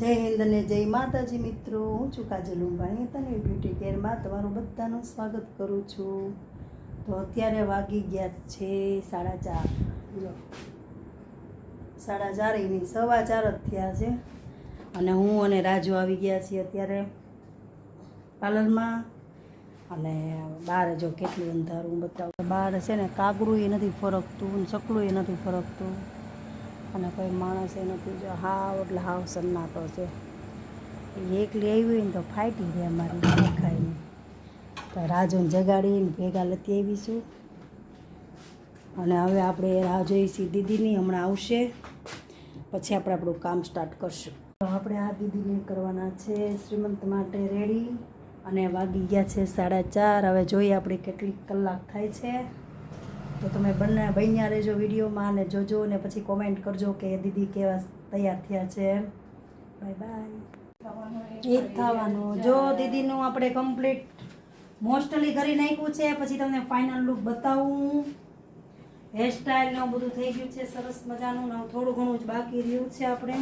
જય હિન્દ ને જય માતાજી મિત્રો, હું છું કાજલ ઉંબાણી તને બ્યુટી કેરમાં તમારું બધાનું સ્વાગત કરું છું. તો અત્યારે વાગી ગયા છે 4:30. જો 4:30 નહીં 4:15 જ થયા છે અને હું અને રાજુ આવી ગયા છીએ અત્યારે પાર્લરમાં. અને બહાર જો કેટલું અંધારું બતાવું. બહાર છે ને કાગરું એ નથી ફરકતું, ચકલું એ નથી ફરકતું અને કોઈ માણસ એ નથી. જો હાવ એટલે હાવ સન્નાટો છે. એકલી આવી હોય ને તો ફાટી રહે અમારી દેખાય નહીં. તો રાજુને જગાડીને ભેગા લેતી આવીશું અને હવે આપણે રાહ જોઈશી દીદીની. હમણાં આવશે પછી આપણે આપણું કામ સ્ટાર્ટ કરશું. તો આપણે આ દીદીને કરવાના છે શ્રીમંત માટે રેડી અને વાગી ગયા છે 4:30. હવે જોઈએ આપણે કેટલી કલાક થાય છે. તો તમે બંને બન્યા રહેજો વિડીયોમાં અને જોજો ને પછી કોમેન્ટ કરજો કે દીદી કેવા તૈયાર થયા છે. Bye bye. એ થવાનું જો દીદીનું આપણે કમ્પ્લીટ મોસ્ટલી કરી નાખ્યું છે. પછી તમને ફાઇનલ લુક બતાવું. હેરસ્ટાઈલ ને બધું થઈ ગયું છે સરસ મજાનું. ને થોડું ઘણું જ બાકી રહ્યું છે. આપણે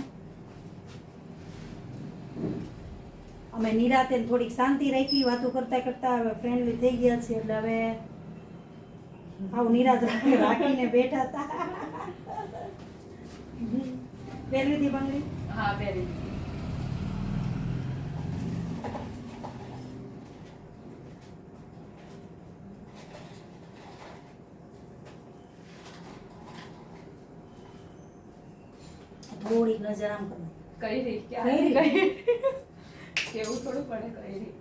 અમે નિરાતે થોડીક શાંતિ રાખી વાતો કરતા કરતા હવે ફ્રેન્ડલી થઈ ગયા છે એટલે હવે આવું નિરાત રાખીને બેઠા હતા. પહેરવી હતી બંગડી? હા પહેરી. થોડીક નજર આમ કરો. કઈ રહી કઈ રહી? કેવું થોડું પડે કઈ રહી.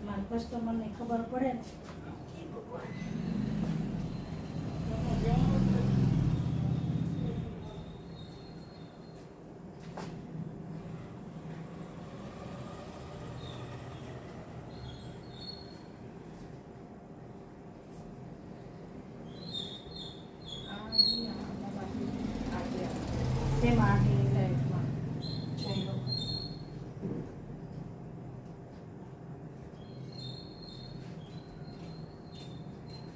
મારા કસ્ટમરને ખબર પડે ને. શેમાં આટલી સાઈડમાં જોઈ લો.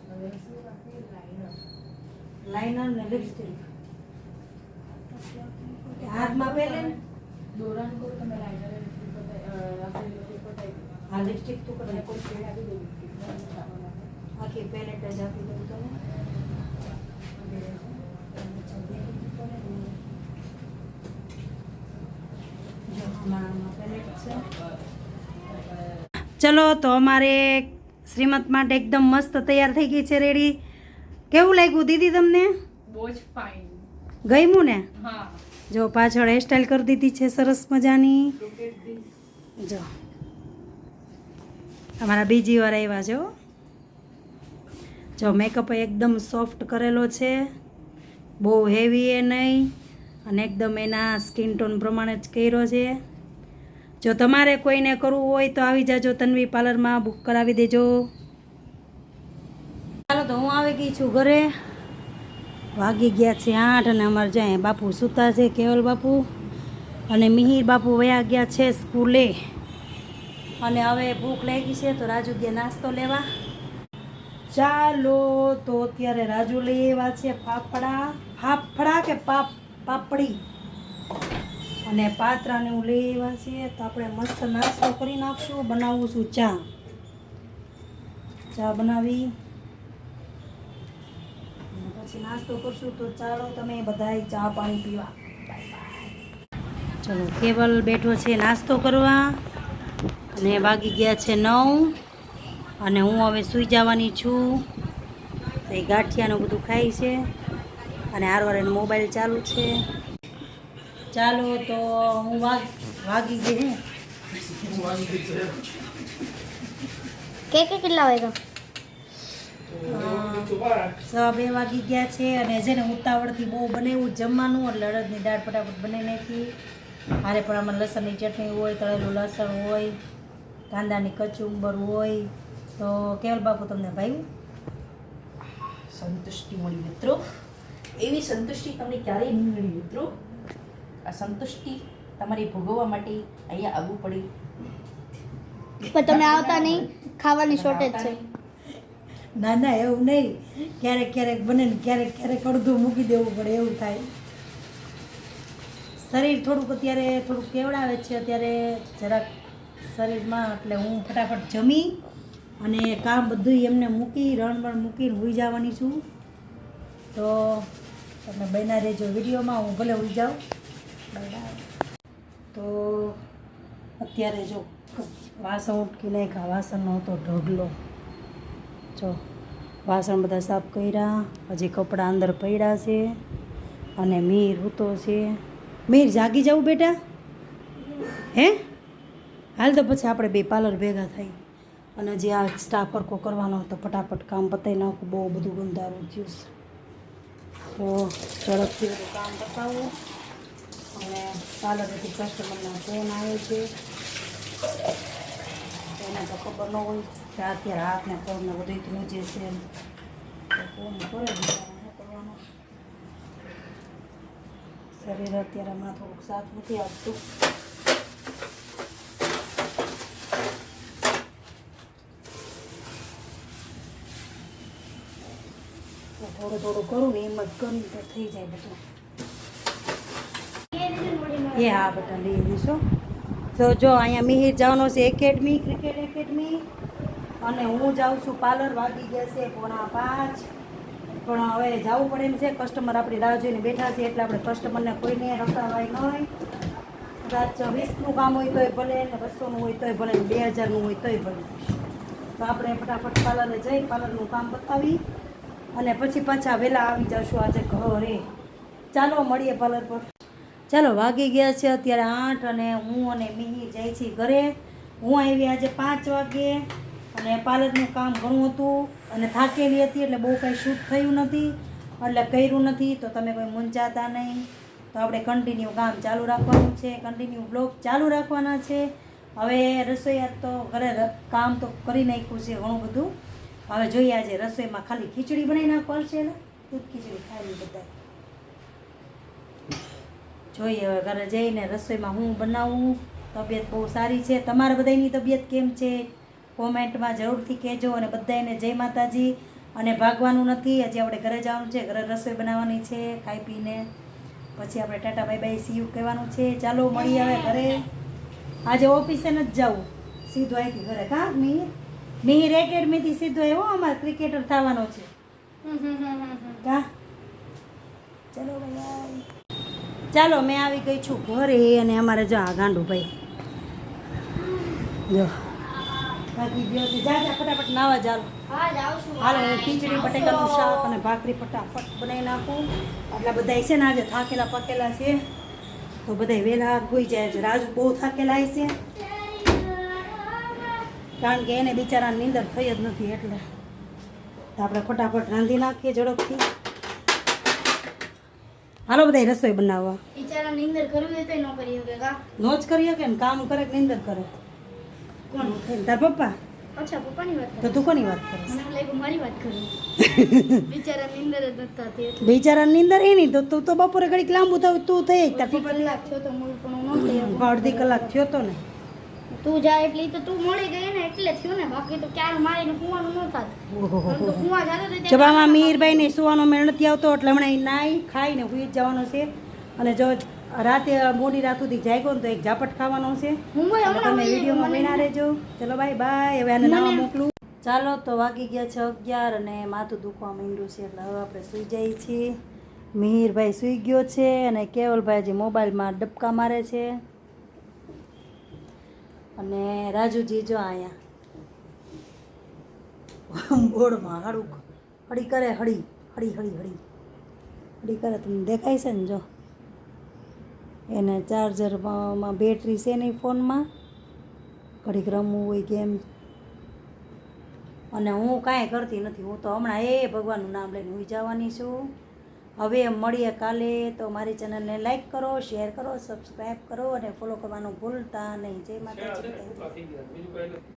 હવે શું રાખી લાઈનર લાઇનર ને લિપસ્ટિક હાથમાં પહેરે ને. દોરાન કરો તમે લાઈનર રાખેલી પતાવી. હા લિપસ્ટિક તો અને કરે કોઈ શેડ આપી દો આખી પેલેટ જ આપી દઉં તમે. જો આમાં પેલેટ છે. ચલો તો અમારે શ્રીમંત માટે એકદમ મસ્ત તૈયાર થઈ ગઈ છે રેડી. કેવું લાગ્યું દીદી તમને? બહુ જ ફાઇન. ગમ્યું ને? હા. જો પાછળ હેરસ્ટાઈલ કરી દીધી છે સરસ મજાની. જો અમારા બીજી વાર આવ્યા છે. જો મેકઅપ એકદમ સોફ્ટ કરેલો છે, બહુ હેવી એ નહીં અને એકદમ એના સ્કિન ટોન પ્રમાણે જ કર્યો છે. જો તમારે કોઈને કરવું હોય તો આવી જાજો તન્વી પાર્લરમાં, બુક કરાવી દેજો. ચાલો તો હું આવી ગઈ છું ઘરે. વાગી ગયા છે 8 અને અમારે જાય બાપુ સૂતા છે, કેવલ બાપુ અને મિહિર બાપુ વયા ગયા છે સ્કૂલે. અને હવે ભૂખ લાગી છે તો રાજુ ગયા નાસ્તો લેવા. ચાલો તો અત્યારે રાજુ લઈ આવ્યા છે ફાફડા કે પાપડી અને પાત્રાને હું લઈ આવ્યા છે. તો આપણે મસ્ત નાસ્તો કરી નાખશું. બનાવું છું ચા બનાવી પછી નાસ્તો કરશું. તો ચાલો તમે બધાય ચા પાણી પીવા. ચલો કેવલ બેઠો છે નાસ્તો કરવા અને વાગી ગયા છે 9 અને હું હવે સૂઈ જવાની છું. તો એ ગાંઠિયાનું બધું ખાય છે અને હારવાર એનો મોબાઈલ ચાલુ છે. ચાલો તો હું વાગી ગઈ. કેટલા વાગ્યા? 2:15 વાગી ગયા છે અને છે ને ઉતાવળથી બહુ બનાવ્યું જમવાનું એટલે અડદની દાળ ફટાફટ બનાવી નાખી. હારે પણ આમાં લસણની ચટણી હોય, તળેલું લસણ હોય, કાંદાની કચુંબર હોય. તો કેવલ બાપુ તમને ભાવ્યું? સંતુષ્ટિ મળી મિત્રો. એવી સંતુષ્ટિ તમને ક્યારેય નહીં મળી મિત્રો. આ સંતુષ્ટિ તમારી ભોગવવા માટે અહીંયા આવવું પડે. પણ તમે આવતા નહીં, ખાવાની શોર્ટેજ છે. ના ના એવું નહીં, ક્યારેક ક્યારેક બને ને ક્યારેક ક્યારેક અડધું મૂકી દેવું પડે એવું થાય. શરીર થોડુંક અત્યારે થોડુંક કેવડાવે છે અત્યારે જરાક શરીરમાં, એટલે હું ફટાફટ જમી અને કામ બધું એમને મૂકી રણબણ મૂકીને હોઈ જવાની છું. તો તમે બન્યા રહેજો વિડીયોમાં, હું ભલે હોઈ જાઉં. તો અત્યારે જો વાસણ ઉટકી નાખ્યા, વાસણનો હતો ઢગલો. જો વાસણ બધા સાફ કર્યા, હજી કપડાં અંદર પડ્યા છે અને મીર હૂતો છે. મીર જાગી જાવું બેટા, હે હાલ તો પછી આપણે બે પાર્લર ભેગા થઈ અને જે આ સ્ટાફ વર્કો કરવાનો હતો ફટાફટ કામ પતાવી નાખું. બહુ બધું ગંધારું થયું છે તો ઝડપથી બધું કામ પતાવું. અને પાર્લરેથી કસ્ટમરના ફોન આવે છે, એને તો ખબર ન હોય કે અત્યારે હાથને પગને બધું ધ્રુજે છે, તો ફોન કરે શું કરવાનું. શરીર અત્યારે હમણાં થોડુંક સાથ નથી આપતું. થોડું થોડું કરું ને એમ જ કરું તો થઈ જાય બધું. એ હા બધા લઈ દઈશું. તો જો અહીંયા મિહિર જવાનો છે એકેડમી, ક્રિકેટ એકેડમી, અને હું જાઉં છું પાર્લર. વાગી ગયા છે 4:45, પણ હવે જવું પડે એમ છે. કસ્ટમર આપણી રાહ જોઈને બેઠા છે એટલે આપણે કસ્ટમરને કોઈને રખાવાય નહીં. કદાચ 20નું કામ હોય તોય ભલે, ને 200નું હોય તોય ભલે, 2000નું હોય તોય ભલે. તો આપણે ફટાફટ પાર્લરે જઈ પાર્લરનું કામ પતાવી અને પછી પાછા વહેલા આવી જશું આજે ઘરે. ચાલો મળીએ પાર્લર પર. ચાલો વાગી ગયા છે અત્યારે 8 અને હું અને મિહિર જાય છીએ ઘરે. હું આવી આજે 5 વાગે અને પાર્લરનું કામ ઘણું હતું અને થાકેલી હતી એટલે બહુ કાંઈ શૂટ થયું નથી એટલે કર્યું નથી. તો તમે કોઈ મૂંઝાતા નહીં. તો આપણે કન્ટિન્યુ કામ ચાલુ રાખવાનું છે, કન્ટિન્યુ બ્લોગ ચાલુ રાખવાના છે. હવે રસોઈયા તો ઘરે કામ તો કરી નાખ્યું છે ઘણું બધું. હવે જોઈએ આજે રસોઈમાં ખાલી ખીચડી બનાવી નાખવા છે ને દૂધ ખીચડી ખાઈ બધા. જોઈએ હવે ઘરે જઈને રસોઈમાં હું બનાવું. તબિયત બહુ સારી છે. તમારા બધાની તબિયત કેમ છે કોમેન્ટમાં જરૂરથી કહેજો. અને બધાને જય માતાજી. અને ભાગવાનું નથી, હજી આપણે ઘરે જવાનું છે, ઘરે રસોઈ બનાવવાની છે. ખાઈ પીને પછી આપણે Tata bye bye see you કહેવાનું છે. ચાલો મળીએ હવે ઘરે. આજે ઓફિસે નથી જવું, સીધું અહીંથી ઘરે. કા મિહિર એકેડમીથી સીધો આવ્યો, અમારે ક્રિકેટર થવાનો છે. કા ચલો ભાઈ, ચાલો મેં આવી ગઈ છું ઘરે. અને અમારે જો આ ગાંડુભાઈ જો બાકી ગયો છે. જા જા ફટાફટ નાવા ચાલો. હાલો હું ખીચડી બટેકાનું શાક અને ભાખરી ફટાફટ બનાવી નાખું. એટલે બધા છે ને આજે થાકેલા પાકેલા છે તો બધા વહેલા હોઈ જાય છે. રાજુ બહુ થાકેલા છે કારણ કે એને બિચારાની નીંદર થઈ જ નથી એટલે. તો આપણે ફટાફટ રાંધી નાખીએ ઝડપથી. હાલો બધા રસોઈ બનાવવા. બિચારા નીંદર કરવી હોય તો ન કરી શકે કા? નો જ કરી શકે ને, કામ કરે કે નીંદર કરે. કોણ? તાર પપ્પા. અચ્છા પપ્પાની વાત તો કરે. તું કોની વાત કરે? મને એમ લાગ્યું મારી વાત કરે. બિચારા નીંદર જ નથી થતી એટલે. બિચારા નીંદર એ નહીં તો તું તો બપોરે ઘડીક લાંબુ થયું તું થઈ તાર અડધી પપ્પા. કલાક થયો તો મૂળ પણ હું ન થઈ શકું. અડધી કલાક થયો તો ને. તું જાય એટલે ઈ તો તું મળી ગઈ ને એટલે થયું ને, બાકી તો ક્યારે મારીને કુવાનું ન થાત. પણ તો કુવા જાતો તો ત્યાં જવામાં મીરભાઈને સુવાનો મેળ નથી આવતો એટલે હમણાં એ નાઈ ખાઈને હુઈ જ જવાનો છે. અને જો રાતે મોડી રાત સુધી જાગ્યો ને તો એક ઝાપટ ખાવાનો છે. મુંબઈ એટલે હમણાં તમે વહી વિડીયોમાં જજો, બના રહેજો. ચલો બાય બાય. હવે આને નાવા મોકલું. ચાલો તો વાગી ગયા છે 11 અને માથું દુખવા માંડ્યું છે એટલે હવે આપણે સૂઈ જઈએ છીએ. મિહિરભાઈ સૂઈ ગયો છે અને કેવલભાઈ જે મોબાઈલમાં ડબકા મારે છે. અને રાજુજી જો અહીંયા બોર્ડમાં હળું હળી કરે, હળી હળી હળી હળી હળી કરે. તમને દેખાય છે ને જો એને ચાર્જરમાં બેટરી છે નહીં ફોનમાં, ઘડીક રમવું હોય ગેમ. અને હું કાંઈ કરતી નથી, હું તો હમણાં ભગવાનનું નામ લઈને હુઈ જવાની છું. હવે મળીએ કાલે. તો મારી ચેનલને લાઈક કરો, શેર કરો, સબસ્ક્રાઈબ કરો અને ફોલો કરવાનું ભૂલતા નહીં. જય માતાજી.